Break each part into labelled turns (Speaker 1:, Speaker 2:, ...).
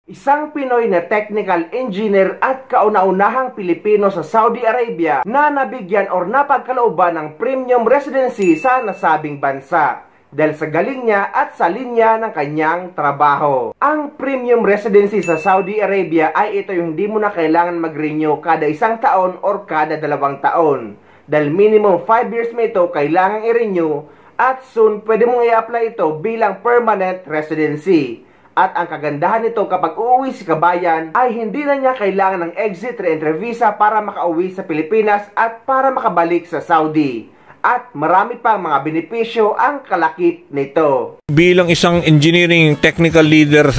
Speaker 1: Isang Pinoy na technical engineer at kauna-unahang Pilipino sa Saudi Arabia na nabigyan o napagkalooban ng premium residency sa nasabing bansa dahil sa galing niya at sa linya ng kanyang trabaho. Ang premium residency sa Saudi Arabia ay ito yung hindi mo na kailangan mag-renew kada 1 taon or kada 2 taon. Dahil minimum 5 years mo ito kailangan i-renew at soon pwede mong i-apply ito bilang permanent residency. At ang kagandahan nito kapag uuwi si kabayan ay hindi na niya kailangan ng exit re-entry visa para makauwi sa Pilipinas at para makabalik sa Saudi. At marami pang mga benepisyo ang kalakip nito.
Speaker 2: Bilang isang engineering technical leader,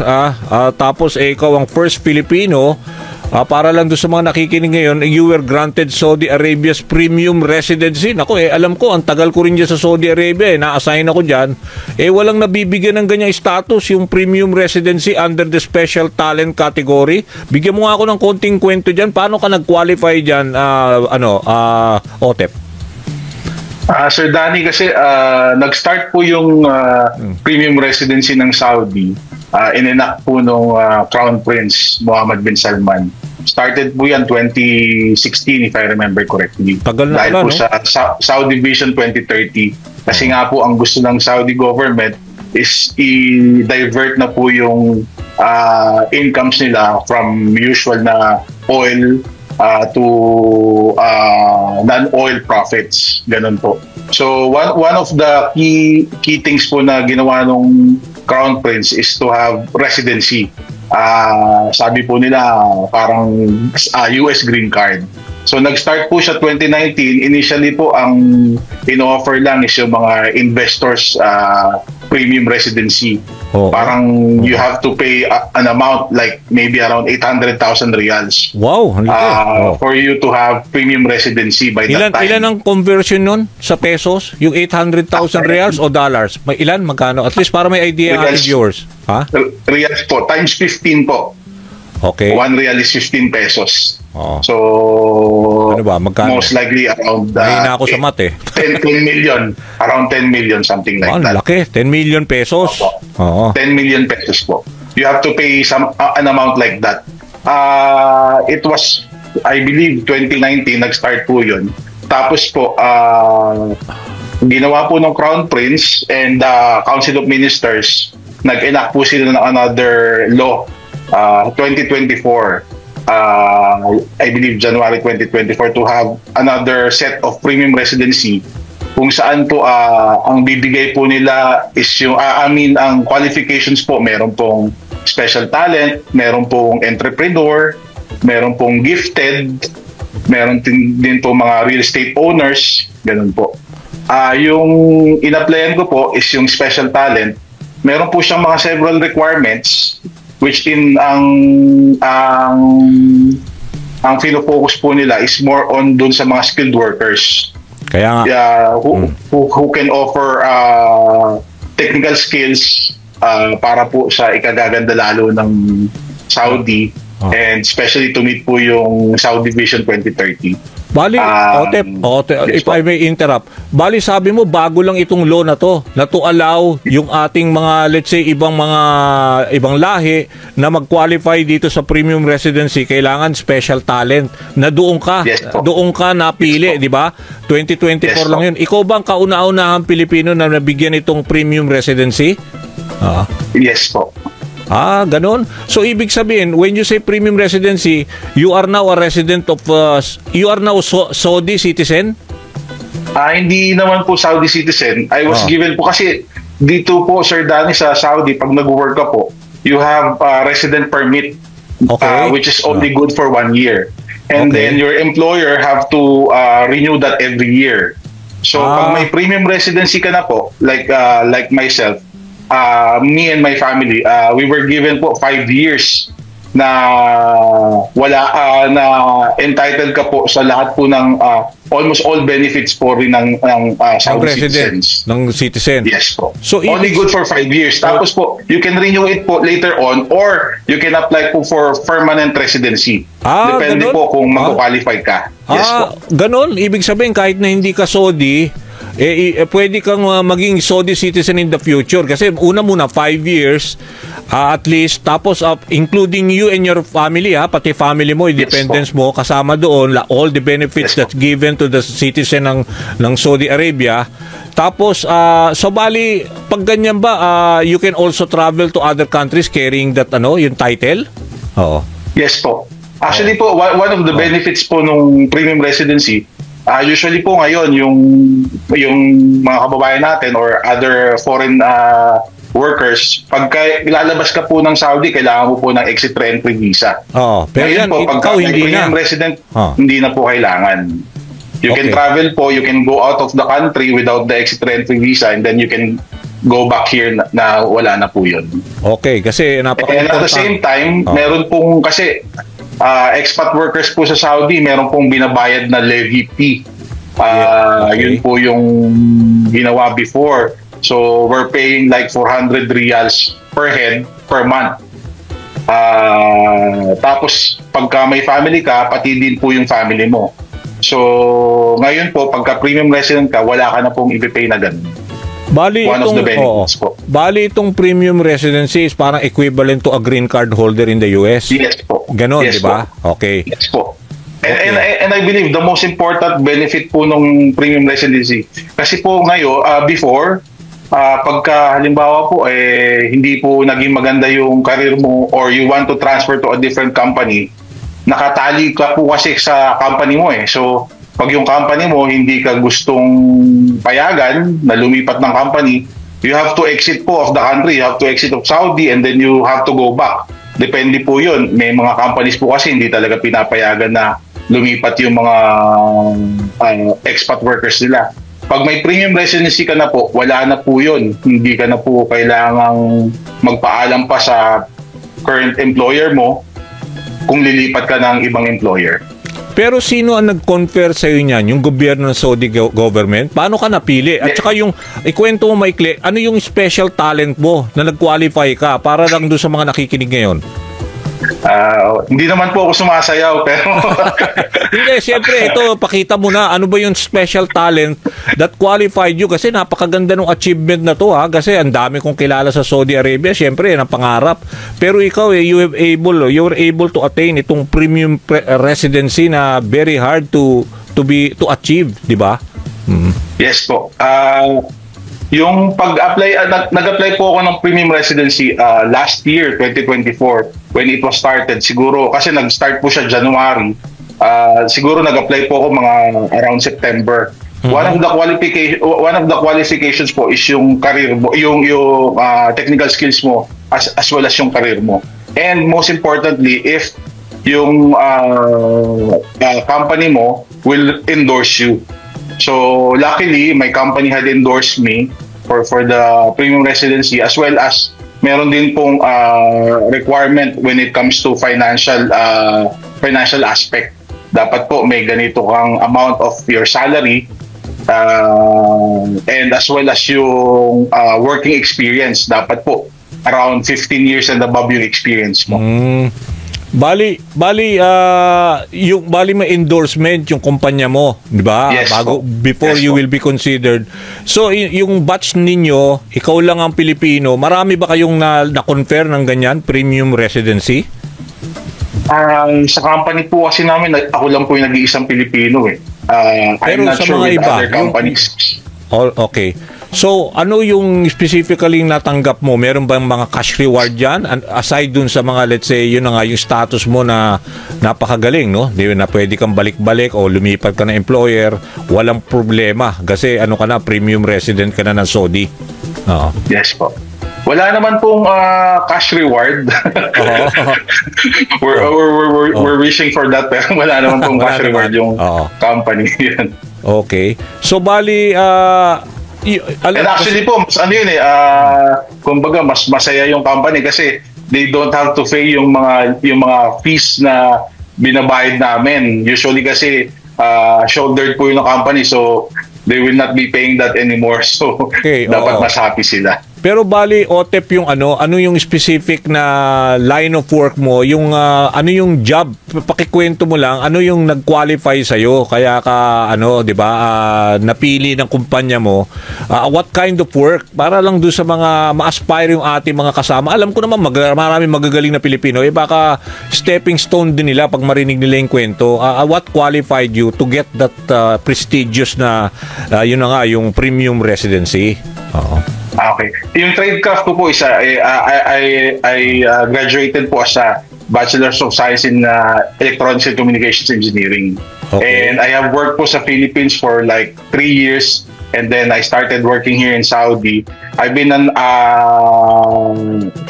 Speaker 2: tapos ikaw ang first Filipino, para lang doon sa mga nakikinig ngayon, you were granted Saudi Arabia's premium residency. Naku, alam ko, ang tagal ko rin dyan sa Saudi Arabia, na-assign ako dyan. Walang nabibigyan ng ganyang status, yung premium residency under the special talent category. Bigyan mo nga ako ng konting kwento dyan. Paano ka nag-qualify dyan, Otep?
Speaker 3: Sir Danny, kasi nag-start po yung premium residency ng Saudi. Inenact po nung Crown Prince Mohammed bin Salman. Started po yan 2016 if I remember correctly.
Speaker 2: Tagal na
Speaker 3: dahil
Speaker 2: pala,
Speaker 3: po
Speaker 2: no?
Speaker 3: sa Saudi Vision 2030. Kasi nga po ang gusto ng Saudi government is i-divert na po yung incomes nila from usual na oil to non-oil profits. Ganun po. So one of the key things po na ginawa nung Crown Prince is to have residency. Sabi po nila parang US green card. So nag-start po siya 2019. Initially po ang in-offer lang is yung mga investors premium residency. Parang you have to pay an amount like maybe around 800,000 riyals.
Speaker 2: Wow,
Speaker 3: for you to have premium residency by that time.
Speaker 2: Ilan ang conversion nun sa pesos? Yung 800,000 riyals o dollars? May ilan? Magkano? At least para may idea ang viewers. Ha?
Speaker 3: Riyals po. Times 15 po.
Speaker 2: Okay.
Speaker 3: 1 riyal is 15 pesos. So,
Speaker 2: ano ba? Magkano?
Speaker 3: Most likely around
Speaker 2: Mahina ako sa math
Speaker 3: 10 million. Around 10 million, something like that.
Speaker 2: Laki. 10 million pesos.
Speaker 3: 10 million pesos po. You have to pay an amount like that. It was, I believe, 2019, nag-start po yun. Tapos po, ginawa po ng Crown Prince and Council of Ministers, nag-enact po sila ng another law 2024, I believe January 2024, to have another set of premium residency kung saan po ang bibigay po nila is yung ang qualifications po, meron pong special talent, meron pong entrepreneur, meron pong gifted, meron din po mga real estate owners, ganun po. Yung in-applyan ko po is yung special talent. Meron po siyang mga several requirements which ang fino-focus po nila is more on dun sa mga skilled workers.
Speaker 2: Kaya
Speaker 3: who can offer technical skills para po sa ikagaganda lalo ng Saudi and especially to meet po yung Saudi Vision 2030.
Speaker 2: Bali, if I may interrupt, bali sabi mo bago lang itong law na to allow yung ating mga, let's say, ibang lahi na mag-qualify dito sa premium residency, kailangan special talent na doon ka napili, di ba? 2024 lang yun. Ikaw bang kauna-unahang Pilipino na nabigyan itong premium residency?
Speaker 3: Yes po.
Speaker 2: Ganun. So, ibig sabihin, when you say premium residency, you are now a resident of, you are now Saudi citizen?
Speaker 3: Hindi naman po Saudi citizen. I was given po kasi dito po, Sir Danny, sa Saudi, pag nag-work ka po, you have a resident permit, which is only good for 1 year. And then your employer have to renew that every year. So, pag may premium residency ka na po, like myself, me and my family, we were given po 5 years na na entitled ka po sa lahat po ng almost all benefits po rin ng Saudi citizens.
Speaker 2: Ng citizen.
Speaker 3: Yes po.
Speaker 2: So
Speaker 3: only good for 5 years. Tapos po, you can renew it po later on or you can apply po for permanent residency. Depende po kung mag-qualify ka. Yes po.
Speaker 2: Ganon. Ibig sabihin kahit na hindi ka Saudi, Pwede kang maging Saudi citizen in the future kasi una muna 5 years at least, tapos including you and your family, pati family mo, dependents mo, kasama doon all the benefits that's given to the citizen ng Saudi Arabia. Tapos so bali pag ganyan ba you can also travel to other countries carrying that yung title? Oo.
Speaker 3: Yes po. Actually po, one of the benefits po nung premium residency, usually po ngayon yung mga kababayan natin or other foreign workers, pagka ilalabas ka po ng Saudi, kailangan mo po ng exit entry visa.
Speaker 2: Pero
Speaker 3: ngayon
Speaker 2: yan,
Speaker 3: po, pagka
Speaker 2: hindi
Speaker 3: premium
Speaker 2: na.
Speaker 3: resident, hindi na po kailangan. You can travel po, you can go out of the country without the exit entry visa, and then you can go back here na wala na po yun.
Speaker 2: Okay, kasi
Speaker 3: napaka-important. And at the same time, meron pong kasi expat workers po sa Saudi, meron pong binabayad na levy fee. Yun po yung ginawa before. So, we're paying like 400 riyals per head per month. Tapos, pagka may family ka, pati din po yung family mo. So, ngayon po, pagka premium resident ka, wala ka na pong i-pay na ganun.
Speaker 2: Bali
Speaker 3: One of the benefits po.
Speaker 2: Bali itong premium residency is parang equivalent to a green card holder in the US?
Speaker 3: Yes po.
Speaker 2: Ganon,
Speaker 3: yes,
Speaker 2: di ba?
Speaker 3: Okay. Yes po. And I believe the most important benefit po nung premium residency, kasi po ngayon, before, pagka halimbawa po, hindi po naging maganda yung career mo or you want to transfer to a different company, nakatali ka po kasi sa company mo So, pag yung company mo hindi ka gustong payagan na lumipat ng company, you have to exit po of the country, you have to exit of Saudi, and then you have to go back. Depende po yun. May mga companies po kasi hindi talaga pinapayagan na lumipat yung mga expat workers nila. Pag may premium residency ka na po, wala na po yun. Hindi ka na po kailangang magpaalam pa sa current employer mo kung lilipat ka ng ibang employer.
Speaker 2: Pero sino ang nag-confer sa iyo niyan? Yung gobyerno ng Saudi government? Paano ka napili? At saka yung, ikwento mo maikli, ano yung special talent mo na nag-qualify ka para lang doon sa mga nakikinig ngayon?
Speaker 3: Hindi naman po ako sumasayaw, pero...
Speaker 2: Hindi, siyempre, ito, pakita mo na, ano ba yung special talent that qualified you? Kasi napakaganda ng achievement na to, kasi ang dami kong kilala sa Saudi Arabia, siyempre, ang pangarap. Pero ikaw, you were able to attain itong premium residency na very hard to achieve, di ba?
Speaker 3: Yes po. Yung pag-apply, nag-apply po ako ng premium residency last year, 2024, when it was started. Siguro, kasi nag-start po siya January, siguro nag-apply po ako mga around September. One of the qualifications po is yung career mo, yung technical skills mo as well as yung career mo. And most importantly, if yung company mo will endorse you. So luckily, my company had endorsed me for the premium residency, as well as meron din pong requirement when it comes to financial aspect. Dapat po may ganito kang amount of your salary and as well as yung working experience. Dapat po around 15 years and above yung experience mo.
Speaker 2: Bali may endorsement yung kumpanya mo, di ba?
Speaker 3: Yes,
Speaker 2: before you will be considered. So yung batch ninyo, ikaw lang ang Pilipino, marami ba kayong na-confer ng ganyan premium residency?
Speaker 3: Sa company po kasi namin, ako lang po yung nag-iisang Pilipino
Speaker 2: Pero
Speaker 3: I'm not
Speaker 2: sa
Speaker 3: sure
Speaker 2: mga
Speaker 3: with
Speaker 2: iba,
Speaker 3: other companies.
Speaker 2: Okay. So, ano yung specifically natanggap mo? Meron bang mga cash reward dyan? Aside dun sa mga, let's say, yun na nga, yung status mo na napakagaling, no? Di na pwede kang balik-balik o lumipat ka na employer, walang problema. Kasi ano ka na, premium resident ka na ng Saudi.
Speaker 3: Yes po. Wala naman pong cash reward. We're wishing for that, pero wala naman pong cash reward yung company.
Speaker 2: Okay. So, bali,
Speaker 3: and actually po, kumbaga mas masaya yung company kasi they don't have to pay yung mga fees na binabayad namin. Usually kasi shouldered po yung company, so they will not be paying that anymore. So dapat mas happy sila.
Speaker 2: Pero bali, OTEP yung ano yung specific na line of work mo, yung ano yung job, pakikwento mo lang, ano yung nag-qualify sa'yo, kaya ka, di ba, napili ng kumpanya mo, what kind of work, para lang doon sa mga ma-aspire yung ating mga kasama. Alam ko naman, maraming magagaling na Pilipino, baka stepping stone din nila pag marinig nila yung kwento. What qualified you to get that prestigious na, yun na nga, yung premium residency? Oo.
Speaker 3: Okay. Yung tradecraft ko po I graduated po as a Bachelor's of Science in Electronics and Communications Engineering. Okay. And I have worked po sa Philippines for like 3 years, and then I started working here in Saudi. I've been an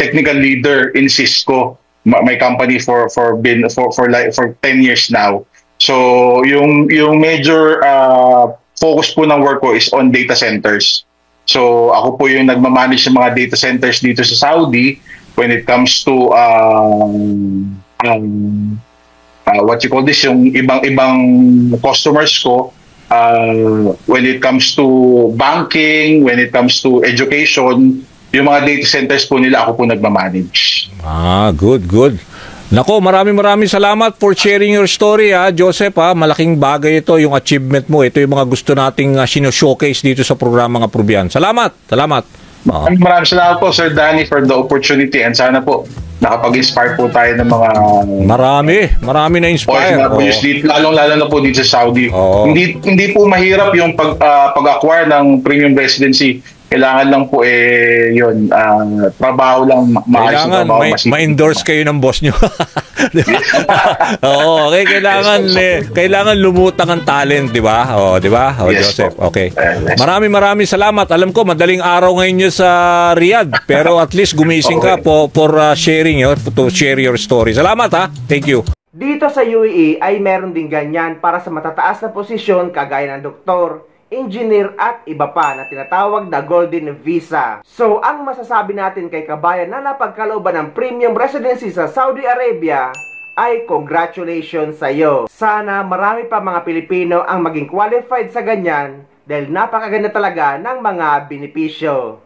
Speaker 3: technical leader in Cisco, my company for 10 years now. So yung major focus po ng work ko is on data centers. So ako po yung nagmamanage ng mga data centers dito sa Saudi when it comes to what you call this, yung ibang customers ko, when it comes to banking, when it comes to education, yung mga data centers po nila ako po nagmamanage.
Speaker 2: Good. Nako, maraming salamat for sharing your story, Joseph, malaking bagay ito, yung achievement mo. Ito yung mga gusto nating showcase dito sa programa ng Prubian. Salamat.
Speaker 3: Maraming salamat po, Sir Danny, for the opportunity, and sana po nakapag-inspire po tayo ng mga
Speaker 2: marami na inspire.
Speaker 3: Lalong-lalo na po dito sa Saudi. Hindi po mahirap yung pag-acquire ng premium residency. Kailangan lang po trabaho lang,
Speaker 2: kailangan ma-endorse kayo ng boss nyo. Diba? Oo, okay, kailangan lumutang ang talent, di ba? Di ba? Yes, Joseph. Okay. Maraming salamat. Alam ko madaling araw ngayon nyo sa Riyadh, pero at least gumising ka for sharing, to share your story. Salamat, Thank you.
Speaker 1: Dito sa UAE ay meron din ganyan para sa matataas na posisyon kagaya ng doktor, engineer at iba pa na tinatawag na Golden Visa. So, ang masasabi natin kay kabayan na napagkalooban ng premium residency sa Saudi Arabia ay congratulations sa iyo. Sana marami pa mga Pilipino ang maging qualified sa ganyan dahil napakaganda talaga ng mga benepisyo.